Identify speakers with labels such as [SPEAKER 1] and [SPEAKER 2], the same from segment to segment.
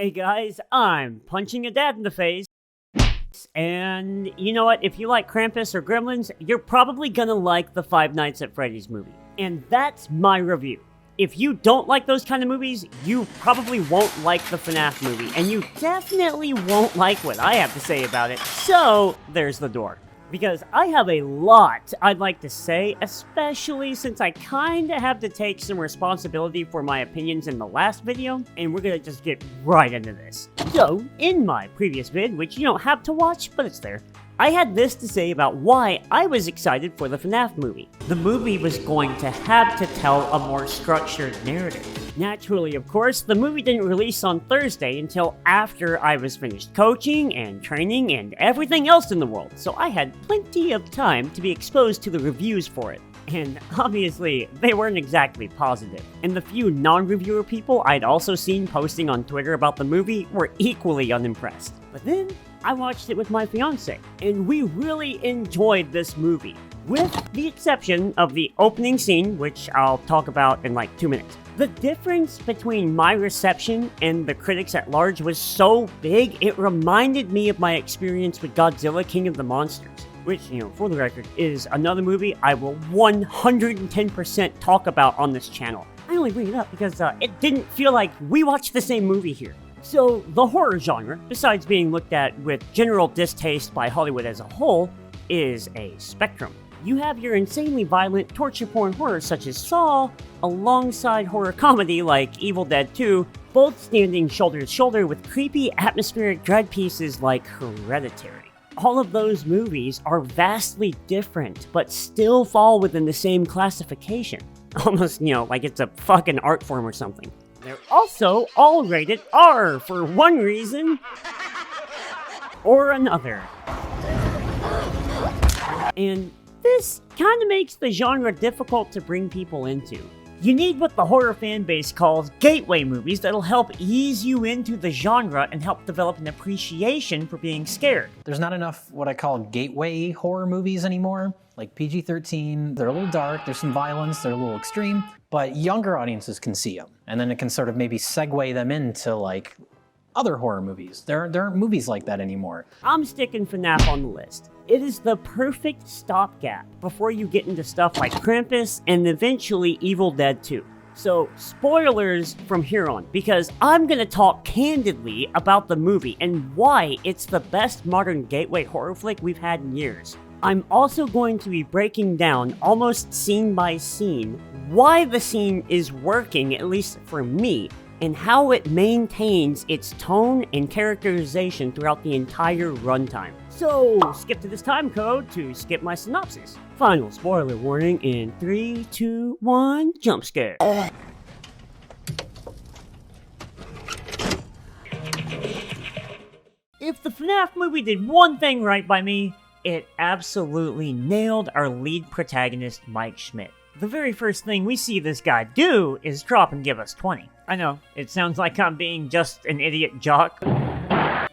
[SPEAKER 1] Hey guys, I'm punching a dad in the face. And you know what? If you like Krampus or Gremlins, you're probably gonna like the Five Nights at Freddy's movie. And that's my review. If you don't like those kind of movies, you probably won't like the FNAF movie, and you definitely won't like what I have to say about it. So, there's the door. Because I have a lot I'd like to say, especially since I kinda have to take some responsibility for my opinions in the last video, and we're gonna just get right into this. So, in my previous vid, which you don't have to watch, but it's there, I had this to say about why I was excited for the FNAF movie. The movie was going to have to tell a more structured narrative. Naturally, of course, the movie didn't release on Thursday until after I was finished coaching and training and everything else in the world, so I had plenty of time to be exposed to the reviews for it. And obviously, they weren't exactly positive. And the few non-reviewer people I'd also seen posting on Twitter about the movie were equally unimpressed. But then, I watched it with my fiance, and we really enjoyed this movie, with the exception of the opening scene, which I'll talk about in like 2 minutes. The difference between my reception and the critics at large was so big, it reminded me of my experience with Godzilla King of the Monsters, which, for the record, is another movie I will 110% talk about on this channel. I only bring it up because it didn't feel like we watched the same movie here. So, the horror genre, besides being looked at with general distaste by Hollywood as a whole, is a spectrum. You have your insanely violent torture porn horror such as Saw, alongside horror comedy like Evil Dead 2, both standing shoulder to shoulder with creepy atmospheric dread pieces like Hereditary. All of those movies are vastly different, but still fall within the same classification. Almost, like it's a fucking art form or something. They're also all rated R for one reason or another. And this kind of makes the genre difficult to bring people into. You need what the horror fan base calls gateway movies that'll help ease you into the genre and help develop an appreciation for being scared.
[SPEAKER 2] There's not enough what I call gateway horror movies anymore. Like PG-13, they're a little dark, there's some violence, they're a little extreme, but younger audiences can see them. And then it can sort of maybe segue them into like other horror movies. There aren't movies like that anymore.
[SPEAKER 1] I'm sticking FNAF on the list. It is the perfect stopgap before you get into stuff like Krampus and eventually Evil Dead 2. So, spoilers from here on, because I'm gonna talk candidly about the movie and why it's the best modern gateway horror flick we've had in years. I'm also going to be breaking down, almost scene by scene, why the scene is working, at least for me, and how it maintains its tone and characterization throughout the entire runtime. So, skip to this time code to skip my synopsis. Final spoiler warning in 3, 2, 1, jump scare. If the FNAF movie did one thing right by me, it absolutely nailed our lead protagonist, Mike Schmidt. The very first thing we see this guy do is drop and give us 20. I know, it sounds like I'm being just an idiot jock.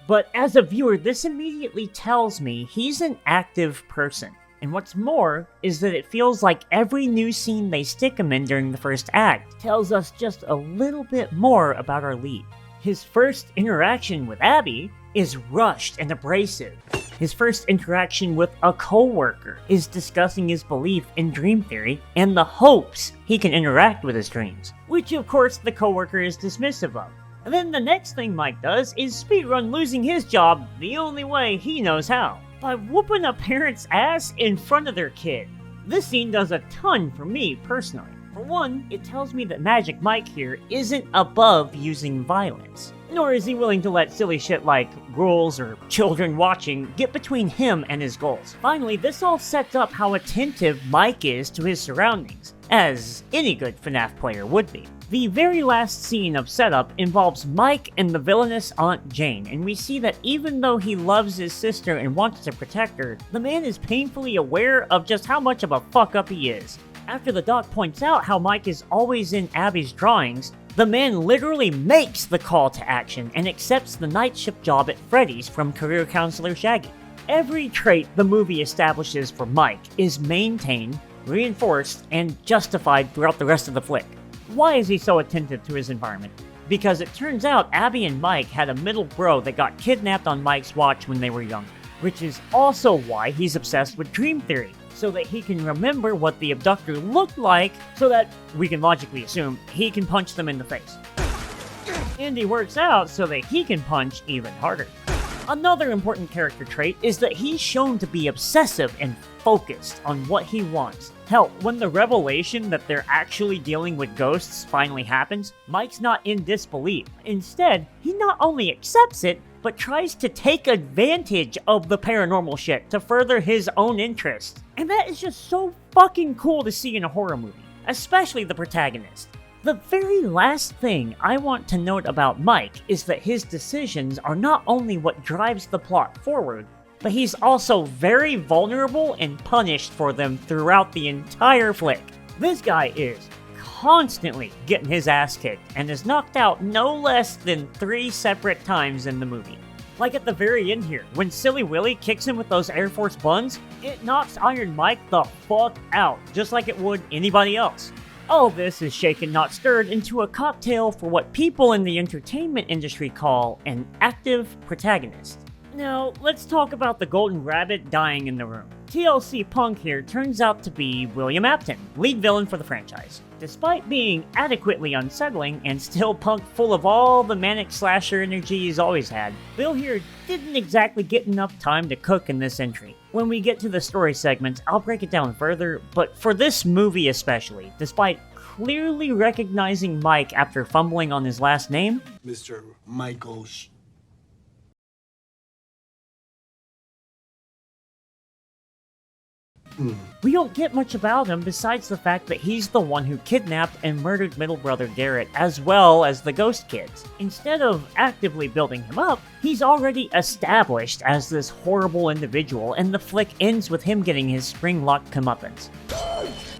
[SPEAKER 1] But as a viewer, this immediately tells me he's an active person. And what's more, is that it feels like every new scene they stick him in during the first act tells us just a little bit more about our lead. His first interaction with Abby is rushed and abrasive. His first interaction with a co-worker is discussing his belief in dream theory and the hopes he can interact with his dreams, which of course the co-worker is dismissive of. And then the next thing Mike does is speedrun losing his job the only way he knows how, by whooping a parent's ass in front of their kid. This scene does a ton for me personally. For one, it tells me that Magic Mike here isn't above using violence, nor is he willing to let silly shit like rules or children watching get between him and his goals. Finally, this all sets up how attentive Mike is to his surroundings, as any good FNAF player would be. The very last scene of setup involves Mike and the villainous Aunt Jane, and we see that even though he loves his sister and wants to protect her, the man is painfully aware of just how much of a fuck-up he is. After the doc points out how Mike is always in Abby's drawings, the man literally makes the call to action and accepts the night shift job at Freddy's from career counselor Shaggy. Every trait the movie establishes for Mike is maintained, reinforced, and justified throughout the rest of the flick. Why is he so attentive to his environment? because it turns out Abby and Mike had a middle bro that got kidnapped on Mike's watch when they were young, which is also why he's obsessed with dream theory, so that he can remember what the abductor looked like, so that we can logically assume he can punch them in the face. And he works out so that he can punch even harder. Another important character trait is that he's shown to be obsessive and focused on what he wants. Hell, when the revelation that they're actually dealing with ghosts finally happens, Mike's not in disbelief. Instead, he not only accepts it, but tries to take advantage of the paranormal shit to further his own interests. And that is just so fucking cool to see in a horror movie, especially the protagonist. The very last thing I want to note about Mike is that his decisions are not only what drives the plot forward, but he's also very vulnerable and punished for them throughout the entire flick. This guy is constantly getting his ass kicked and is knocked out no less than 3 separate times in the movie. Like at the very end here, when Silly Willy kicks him with those Air Force buns, it knocks Iron Mike the fuck out, just like it would anybody else. All this is shaken not stirred into a cocktail for what people in the entertainment industry call an active protagonist. Now, let's talk about the golden rabbit dying in the room. TLC Punk here turns out to be William Afton, lead villain for the franchise. Despite being adequately unsettling and still Punk full of all the manic slasher energy he's always had, Bill here didn't exactly get enough time to cook in this entry. When we get to the story segments, I'll break it down further, but for this movie especially, despite clearly recognizing Mike after fumbling on his last name,
[SPEAKER 3] Mr. Michael
[SPEAKER 1] we don't get much about him besides the fact that he's the one who kidnapped and murdered middle brother Garrett, as well as the ghost kids. Instead of actively building him up, he's already established as this horrible individual, and the flick ends with him getting his spring-locked comeuppance.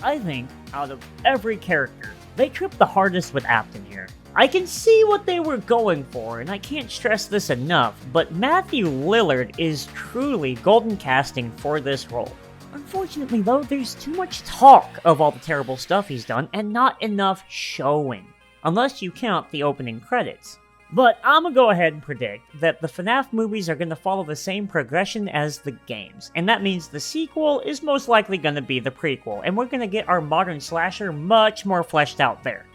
[SPEAKER 1] I think, out of every character, they tripped the hardest with Afton here. I can see what they were going for, and I can't stress this enough, but Matthew Lillard is truly golden casting for this role. Unfortunately though, there's too much talk of all the terrible stuff he's done and not enough showing, unless you count the opening credits. But I'm gonna go ahead and predict that the FNAF movies are gonna follow the same progression as the games, and that means the sequel is most likely gonna be the prequel, and we're gonna get our modern slasher much more fleshed out there.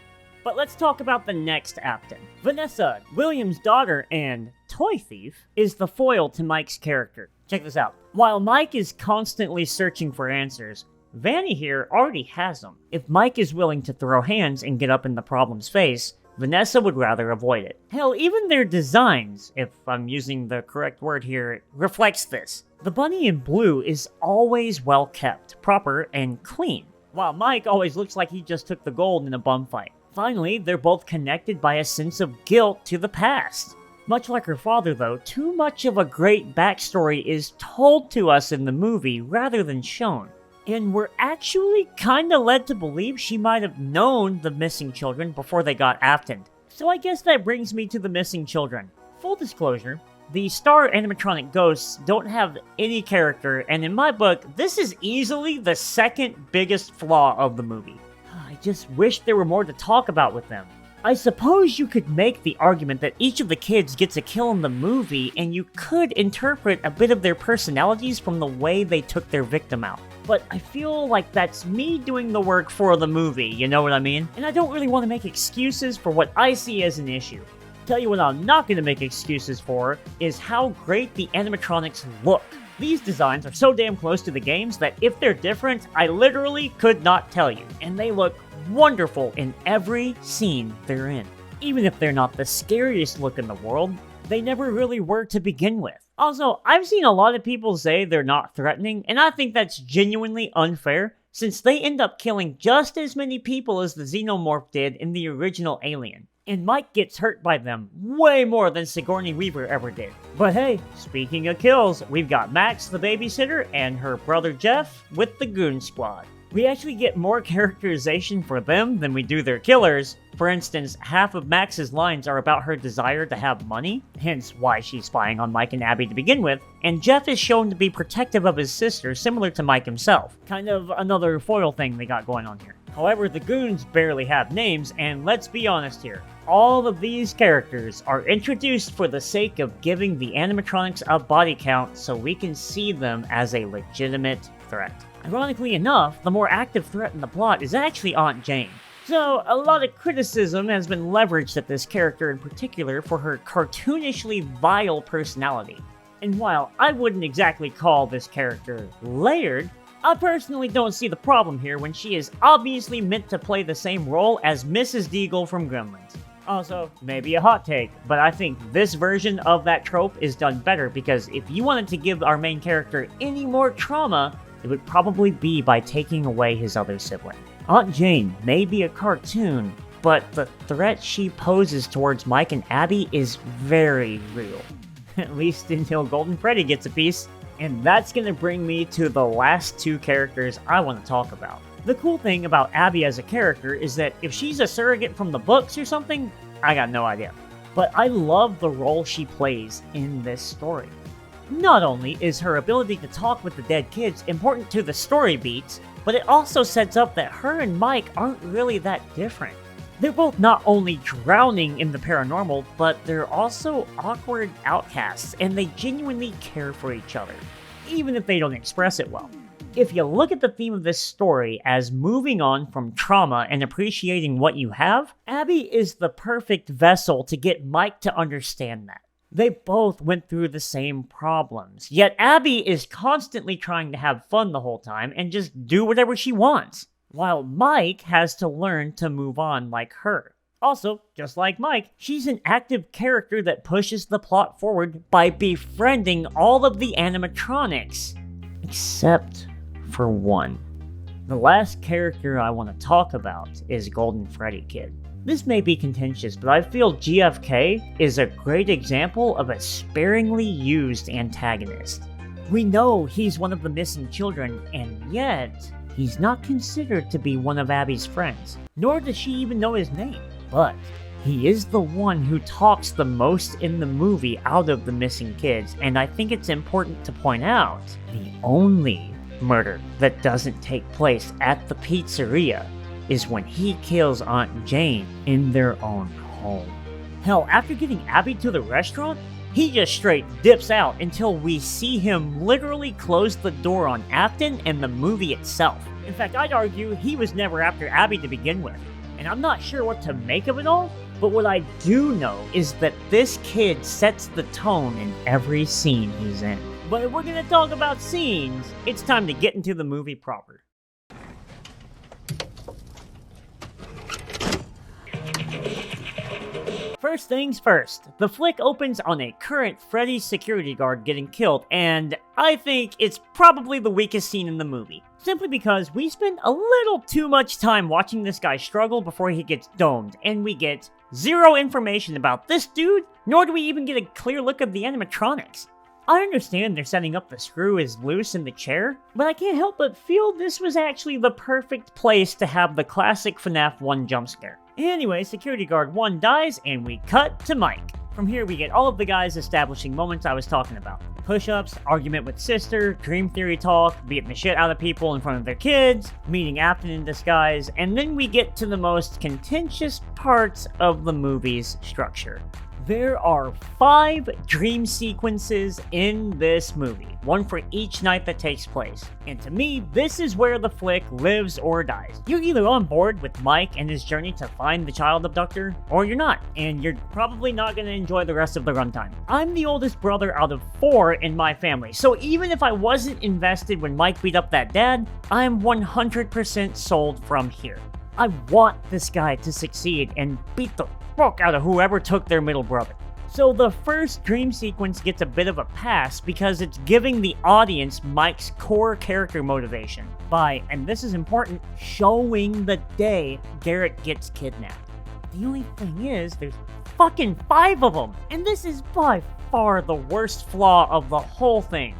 [SPEAKER 1] But let's talk about the next Afton. Vanessa, William's daughter and toy thief, is the foil to Mike's character. Check this out. While Mike is constantly searching for answers, Vanny here already has them. If Mike is willing to throw hands and get up in the problem's face, Vanessa would rather avoid it. Hell, even their designs, if I'm using the correct word here, reflects this. The bunny in blue is always well kept, proper, and clean, while Mike always looks like he just took the gold in a bum fight. Finally, they're both connected by a sense of guilt to the past. Much like her father though, too much of a great backstory is told to us in the movie rather than shown. And we're actually kinda led to believe she might have known the missing children before they got Aftoned. So I guess that brings me to the missing children. Full disclosure, the star animatronic ghosts don't have any character, and in my book, this is easily the second biggest flaw of the movie. I just wish there were more to talk about with them. I suppose you could make the argument that each of the kids gets a kill in the movie, and you could interpret a bit of their personalities from the way they took their victim out. But I feel like that's me doing the work for the movie, you know what I mean? And I don't really want to make excuses for what I see as an issue. Tell you what I'm not going to make excuses for is how great the animatronics look. These designs are so damn close to the games that if they're different, I literally could not tell you. And they look wonderful in every scene they're in. Even if they're not the scariest look in the world, they never really were to begin with. Also, I've seen a lot of people say they're not threatening, and I think that's genuinely unfair, since they end up killing just as many people as the Xenomorph did in the original Alien. And Mike gets hurt by them way more than Sigourney Weaver ever did. But hey, speaking of kills, we've got Max the babysitter and her brother Jeff with the Goon Squad. We actually get more characterization for them than we do their killers. For instance, half of Max's lines are about her desire to have money, hence why she's spying on Mike and Abby to begin with, and Jeff is shown to be protective of his sister, similar to Mike himself. Kind of another foil thing they got going on here. However, the goons barely have names, and let's be honest here. All of these characters are introduced for the sake of giving the animatronics a body count so we can see them as a legitimate threat. Ironically enough, the more active threat in the plot is actually Aunt Jane. So, a lot of criticism has been leveraged at this character in particular for her cartoonishly vile personality. And while I wouldn't exactly call this character layered, I personally don't see the problem here when she is obviously meant to play the same role as Mrs. Deagle from Gremlins. Also, maybe a hot take, but I think this version of that trope is done better because if you wanted to give our main character any more trauma, it would probably be by taking away his other sibling. Aunt Jane may be a cartoon, but the threat she poses towards Mike and Abby is very real. At least until Golden Freddy gets a piece. And that's gonna bring me to the last two characters I want to talk about. The cool thing about Abby as a character is that if she's a surrogate from the books or something, I got no idea. But I love the role she plays in this story. Not only is her ability to talk with the dead kids important to the story beats, but it also sets up that her and Mike aren't really that different. They're both not only drowning in the paranormal, but they're also awkward outcasts, and they genuinely care for each other, even if they don't express it well. If you look at the theme of this story as moving on from trauma and appreciating what you have, Abby is the perfect vessel to get Mike to understand that. They both went through the same problems, yet Abby is constantly trying to have fun the whole time and just do whatever she wants, while Mike has to learn to move on like her. Also, just like Mike, she's an active character that pushes the plot forward by befriending all of the animatronics, except for one. The last character I want to talk about is Golden Freddy Kid. This may be contentious, but I feel GFK is a great example of a sparingly used antagonist. We know he's one of the missing children, and yet he's not considered to be one of Abby's friends, nor does she even know his name. But he is the one who talks the most in the movie out of the missing kids, and I think it's important to point out the only murder that doesn't take place at the pizzeria is when he kills Aunt Jane in their own home. Hell, after getting Abby to the restaurant, he just straight dips out until we see him literally close the door on Afton and the movie itself. In fact, I'd argue he was never after Abby to begin with. And I'm not sure what to make of it all, but what I do know is that this kid sets the tone in every scene he's in. But if we're gonna talk about scenes, it's time to get into the movie proper. First things first, the flick opens on a current Freddy security guard getting killed, and I think it's probably the weakest scene in the movie. Simply because we spend a little too much time watching this guy struggle before he gets domed, and we get zero information about this dude, nor do we even get a clear look of the animatronics. I understand they're setting up the screw is loose in the chair, but I can't help but feel this was actually the perfect place to have the classic FNAF 1 jump scare. Anyway, security guard 1 dies, and we cut to Mike. From here, we get all of the guys establishing moments I was talking about. Push-ups, argument with sister, dream theory talk, beating the shit out of people in front of their kids, meeting Afton in disguise, and then we get to the most contentious parts of the movie's structure. There are 5 dream sequences in this movie, one for each night that takes place. And to me, this is where the flick lives or dies. You're either on board with Mike and his journey to find the child abductor, or you're not, and you're probably not going to enjoy the rest of the runtime. I'm the oldest brother out of 4 in my family, so even if I wasn't invested when Mike beat up that dad, I'm 100% sold from here. I want this guy to succeed and beat the fuck out of whoever took their middle brother. So the first dream sequence gets a bit of a pass because it's giving the audience Mike's core character motivation by, and this is important, showing the day Garrett gets kidnapped. The only thing is, there's fucking 5 of them, and this is by far the worst flaw of the whole thing.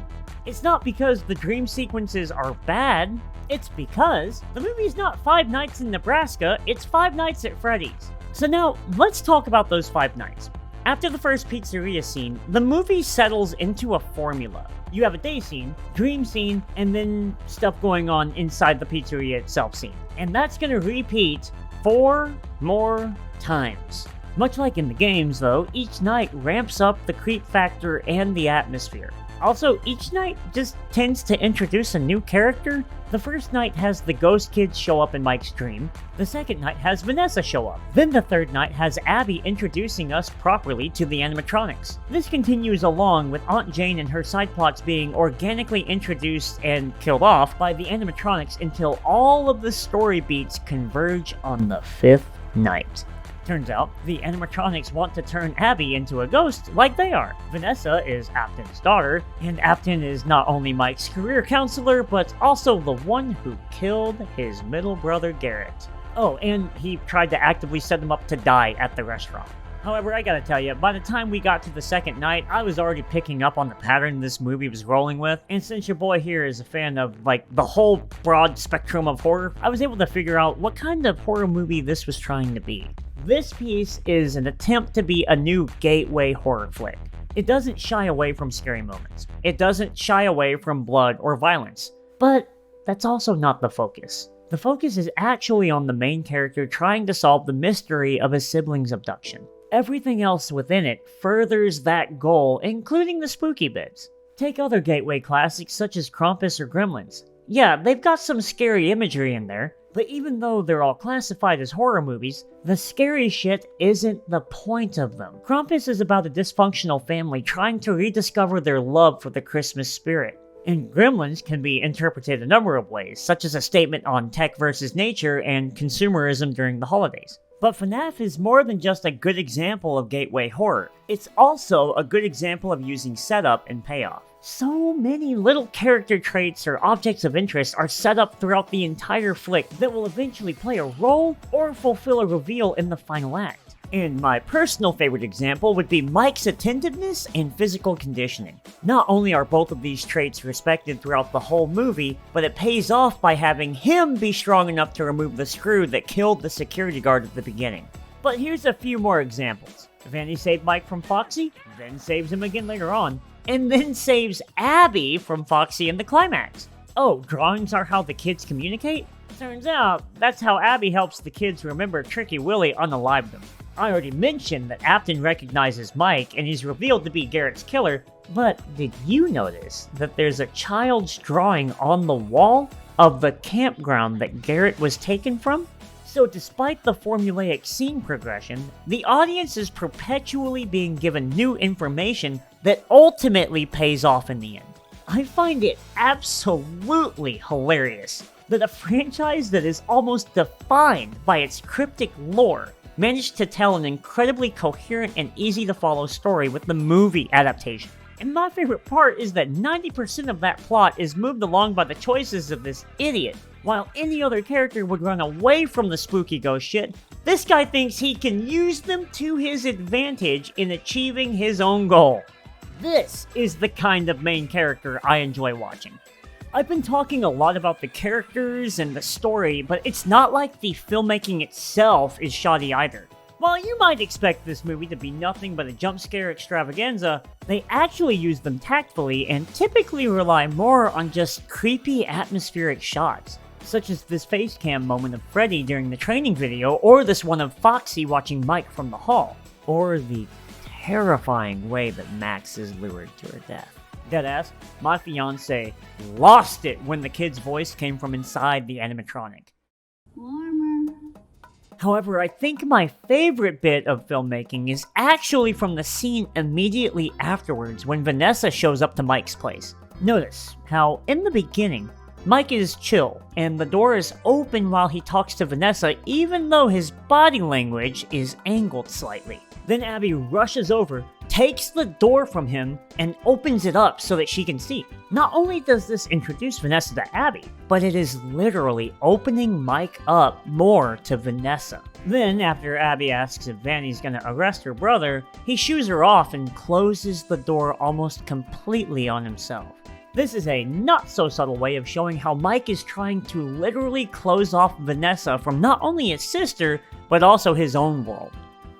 [SPEAKER 1] It's not because the dream sequences are bad, it's because the movie's not 5 Nights in Nebraska, it's 5 Nights at Freddy's. So now, let's talk about those 5 nights. After the first pizzeria scene, the movie settles into a formula. You have a day scene, dream scene, and then stuff going on inside the pizzeria itself scene. And that's gonna repeat 4 more times. Much like in the games though, each night ramps up the creep factor and the atmosphere. Also, each night just tends to introduce a new character. The first night has the ghost kids show up in Mike's dream. The second night has Vanessa show up. Then the third night has Abby introducing us properly to the animatronics. This continues along with Aunt Jane and her side plots being organically introduced and killed off by the animatronics until all of the story beats converge on the 5th night. Turns out, the animatronics want to turn Abby into a ghost like they are. Vanessa is Afton's daughter, and Afton is not only Mike's career counselor, but also the one who killed his middle brother Garrett. Oh, and he tried to actively set him up to die at the restaurant. However, I gotta tell you, by the time we got to the second night, I was already picking up on the pattern this movie was rolling with, and since your boy here is a fan of, the whole broad spectrum of horror, I was able to figure out what kind of horror movie this was trying to be. This piece is an attempt to be a new gateway horror flick. It doesn't shy away from scary moments. It doesn't shy away from blood or violence. But that's also not the focus. The focus is actually on the main character trying to solve the mystery of his sibling's abduction. Everything else within it furthers that goal, including the spooky bits. Take other gateway classics such as Krampus or Gremlins. Yeah, they've got some scary imagery in there, but even though they're all classified as horror movies, the scary shit isn't the point of them. Krampus is about a dysfunctional family trying to rediscover their love for the Christmas spirit. And Gremlins can be interpreted a number of ways, such as a statement on tech versus nature and consumerism during the holidays. But FNAF is more than just a good example of gateway horror. It's also a good example of using setup and payoff. So many little character traits or objects of interest are set up throughout the entire flick that will eventually play a role or fulfill a reveal in the final act. And my personal favorite example would be Mike's attentiveness and physical conditioning. Not only are both of these traits respected throughout the whole movie, but it pays off by having him be strong enough to remove the screw that killed the security guard at the beginning. But here's a few more examples. Vanny saved Mike from Foxy, then saves him again later on, and then saves Abby from Foxy in the climax. Oh, drawings are how the kids communicate? Turns out, that's how Abby helps the kids remember Tricky Willie unalived them. I already mentioned that Afton recognizes Mike and he's revealed to be Garrett's killer, but did you notice that there's a child's drawing on the wall of the campground that Garrett was taken from? So despite the formulaic scene progression, the audience is perpetually being given new information that ultimately pays off in the end. I find it absolutely hilarious that a franchise that is almost defined by its cryptic lore managed to tell an incredibly coherent and easy to follow story with the movie adaptation. And my favorite part is that 90% of that plot is moved along by the choices of this idiot. While any other character would run away from the spooky ghost shit, this guy thinks he can use them to his advantage in achieving his own goal. This is the kind of main character I enjoy watching. I've been talking a lot about the characters and the story, but it's not like the filmmaking itself is shoddy either. While you might expect this movie to be nothing but a jump scare extravaganza, they actually use them tactfully and typically rely more on just creepy atmospheric shots, such as this face cam moment of Freddy during the training video, or this one of Foxy watching Mike from the hall, or the terrifying way that Max is lured to her death. Deadass, my fiance lost it when the kid's voice came from inside the animatronic.
[SPEAKER 3] Warmer.
[SPEAKER 1] However, I think my favorite bit of filmmaking is actually from the scene immediately afterwards when Vanessa shows up to Mike's place. Notice how, in the beginning, Mike is chill, and the door is open while he talks to Vanessa even though his body language is angled slightly. Then Abby rushes over, takes the door from him, and opens it up so that she can see. Not only does this introduce Vanessa to Abby, but it is literally opening Mike up more to Vanessa. Then, after Abby asks if Vanny's gonna arrest her brother, he shoos her off and closes the door almost completely on himself. This is a not-so-subtle way of showing how Mike is trying to literally close off Vanessa from not only his sister, but also his own world.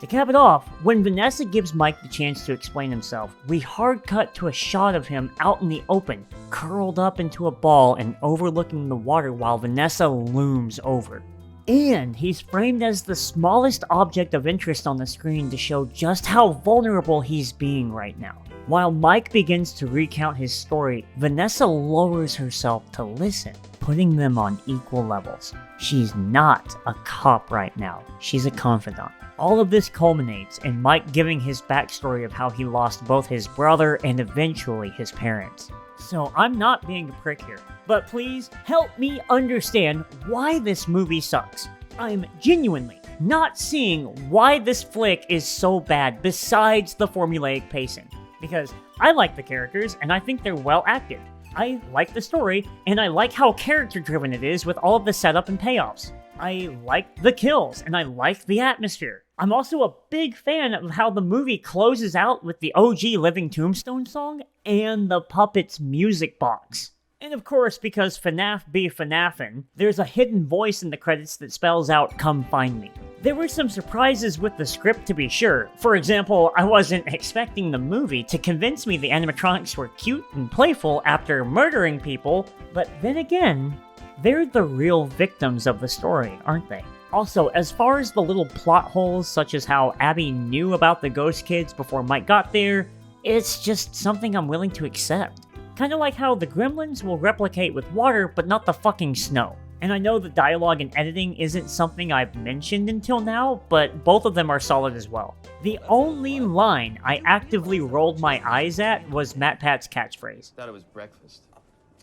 [SPEAKER 1] To cap it off, when Vanessa gives Mike the chance to explain himself, we hard cut to a shot of him out in the open, curled up into a ball and overlooking the water while Vanessa looms over. And he's framed as the smallest object of interest on the screen to show just how vulnerable he's being right now. While Mike begins to recount his story, Vanessa lowers herself to listen, putting them on equal levels. She's not a cop right now, she's a confidant. All of this culminates in Mike giving his backstory of how he lost both his brother and eventually his parents. So I'm not being a prick here, but please help me understand why this movie sucks. I'm genuinely not seeing why this flick is so bad besides the formulaic pacing. Because I like the characters and I think they're well acted. I like the story and I like how character driven it is with all of the setup and payoffs. I like the kills and I like the atmosphere. I'm also a big fan of how the movie closes out with the OG Living Tombstone song and the Puppets music box. And of course, because FNAF be FNAFin', there's a hidden voice in the credits that spells out "Come find me." There were some surprises with the script to be sure. For example, I wasn't expecting the movie to convince me the animatronics were cute and playful after murdering people, but then again, they're the real victims of the story, aren't they? Also, as far as the little plot holes, such as how Abby knew about the ghost kids before Mike got there, it's just something I'm willing to accept. Kinda like how the gremlins will replicate with water, but not the fucking snow. And I know the dialogue and editing isn't something I've mentioned until now, but both of them are solid as well. The only line I actively rolled my eyes at was Matt Pat's catchphrase.
[SPEAKER 3] Thought it was breakfast.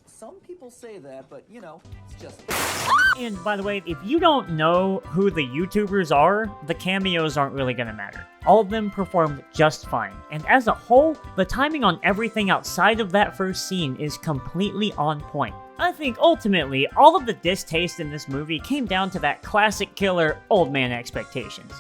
[SPEAKER 4] Some people say that, but you know, it's just...
[SPEAKER 1] And by the way, if you don't know who the YouTubers are, the cameos aren't really gonna matter. All of them performed just fine, and as a whole, the timing on everything outside of that first scene is completely on point. I think ultimately, all of the distaste in this movie came down to that classic killer old man expectations.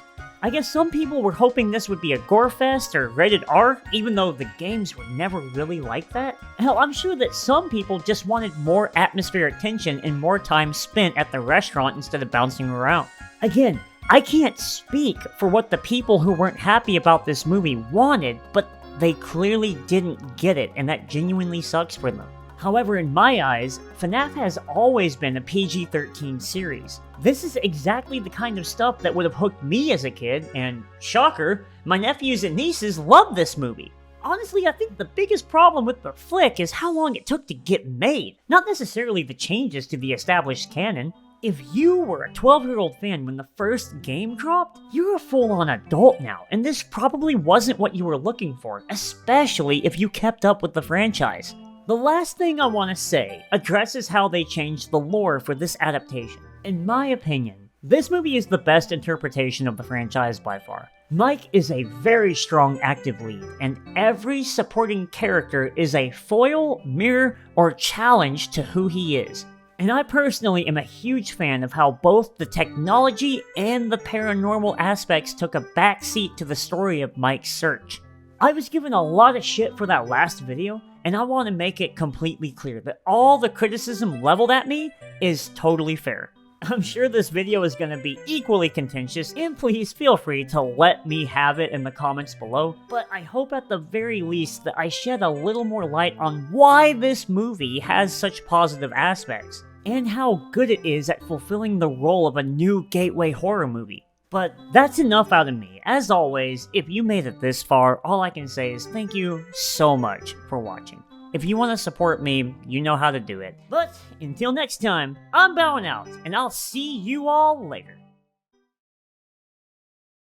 [SPEAKER 1] I guess some people were hoping this would be a gore fest or rated R, even though the games were never really like that. Hell, I'm sure that some people just wanted more atmospheric tension and more time spent at the restaurant instead of bouncing around. Again, I can't speak for what the people who weren't happy about this movie wanted, but they clearly didn't get it, and that genuinely sucks for them. However, in my eyes, FNAF has always been a PG-13 series. This is exactly the kind of stuff that would have hooked me as a kid, and shocker, my nephews and nieces love this movie. Honestly, I think the biggest problem with the flick is how long it took to get made, not necessarily the changes to the established canon. If you were a 12-year-old fan when the first game dropped, you're a full-on adult now, and this probably wasn't what you were looking for, especially if you kept up with the franchise. The last thing I want to say addresses how they changed the lore for this adaptation. In my opinion, this movie is the best interpretation of the franchise by far. Mike is a very strong active lead, and every supporting character is a foil, mirror, or challenge to who he is. And I personally am a huge fan of how both the technology and the paranormal aspects took a backseat to the story of Mike's search. I was given a lot of shit for that last video, and I want to make it completely clear that all the criticism leveled at me is totally fair. I'm sure this video is going to be equally contentious, and please feel free to let me have it in the comments below, but I hope at the very least that I shed a little more light on why this movie has such positive aspects, and how good it is at fulfilling the role of a new gateway horror movie. But that's enough out of me. As always, if you made it this far, all I can say is thank you so much for watching. If you want to support me, you know how to do it. But until next time, I'm bowing out, and I'll see you all later.